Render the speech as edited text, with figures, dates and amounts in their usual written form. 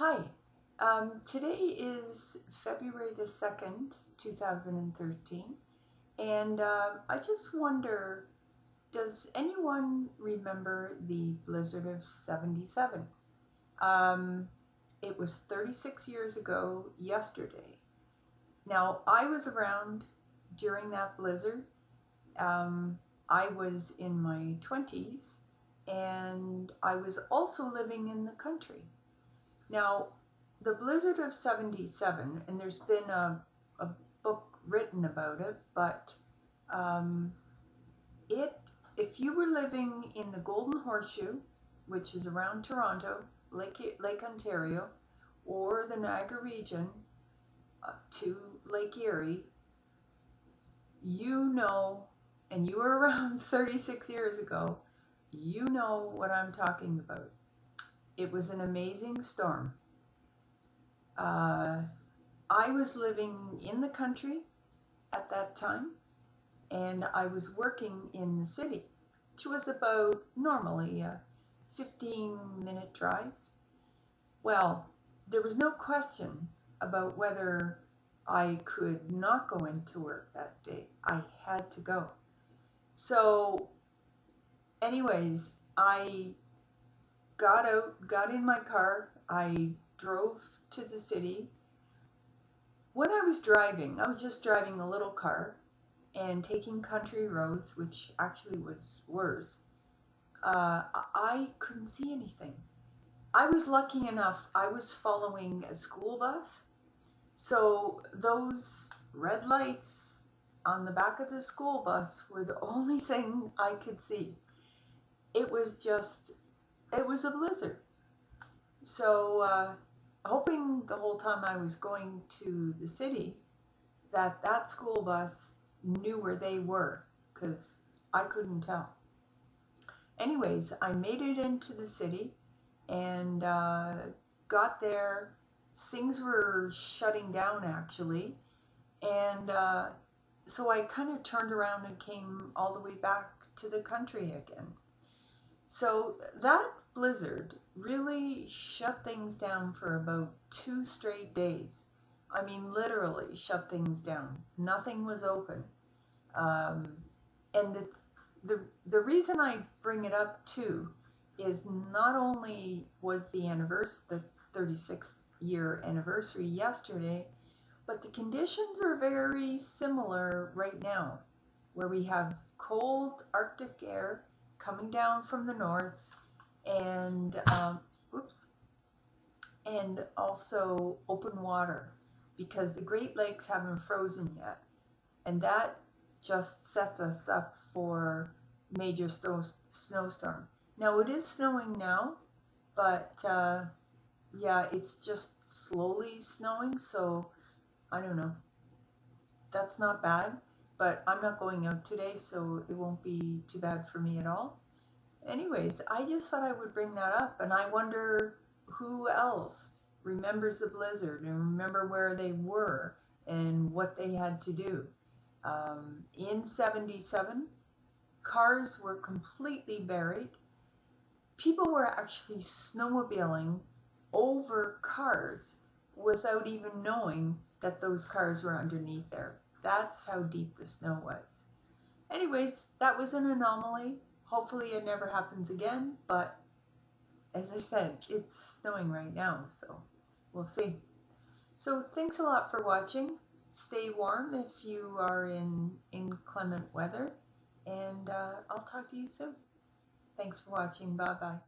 Hi, today is February the 2nd, 2013, and I just wonder, does anyone remember the blizzard of 77? Um, it was 36 years ago yesterday. Now, I was around during that blizzard. Um, I was in my 20s, and I was also living in the country. Now, the blizzard of 77, and there's been a book written about it, but um, it, if you were living in the Golden Horseshoe, which is around Toronto, Lake Ontario, or the Niagara region to Lake Erie, you know, and you were around 36 years ago, you know what I'm talking about. It was an amazing storm. Uh, I was living in the country at that time, and I was working in the city, which was about normally a 15-minute drive. Well, there was no question about whether I could not go into work that day. I had to go. So anyways, I got in my car, I drove to the city. When I was driving, I was just driving a little car and taking country roads, which actually was worse. I couldn't see anything. I was lucky enough, I was following a school bus. So those red lights on the back of the school bus were the only thing I could see. It was a blizzard. So hoping the whole time I was going to the city that school bus knew where they were, because I couldn't tell. Anyways, I made it into the city and got there. Things were shutting down actually, and so I kind of turned around and came all the way back to the country again. So that blizzard really shut things down for about 2 straight days. I mean, literally shut things down. Nothing was open. Um, and the reason I bring it up too is not only was the 36th year anniversary yesterday, but the conditions are very similar right now, where we have cold Arctic air coming down from the north, and and also open water, because the Great Lakes haven't frozen yet, and that just sets us up for major snowstorm. Now it is snowing now, but yeah, it's just slowly snowing, so I don't know. That's not bad, but I'm not going out today, so it won't be too bad for me at all. Anyways, I just thought I would bring that up, and I wonder who else remembers the blizzard and remember where they were and what they had to do. In 77, cars were completely buried. People were actually snowmobiling over cars without even knowing that those cars were underneath there. That's how deep the snow was. Anyways, that was an anomaly. Hopefully it never happens again, but as I said, it's snowing right now, so we'll see. So thanks a lot for watching. Stay warm if you are in inclement weather, and I'll talk to you soon. Thanks for watching. Bye-bye.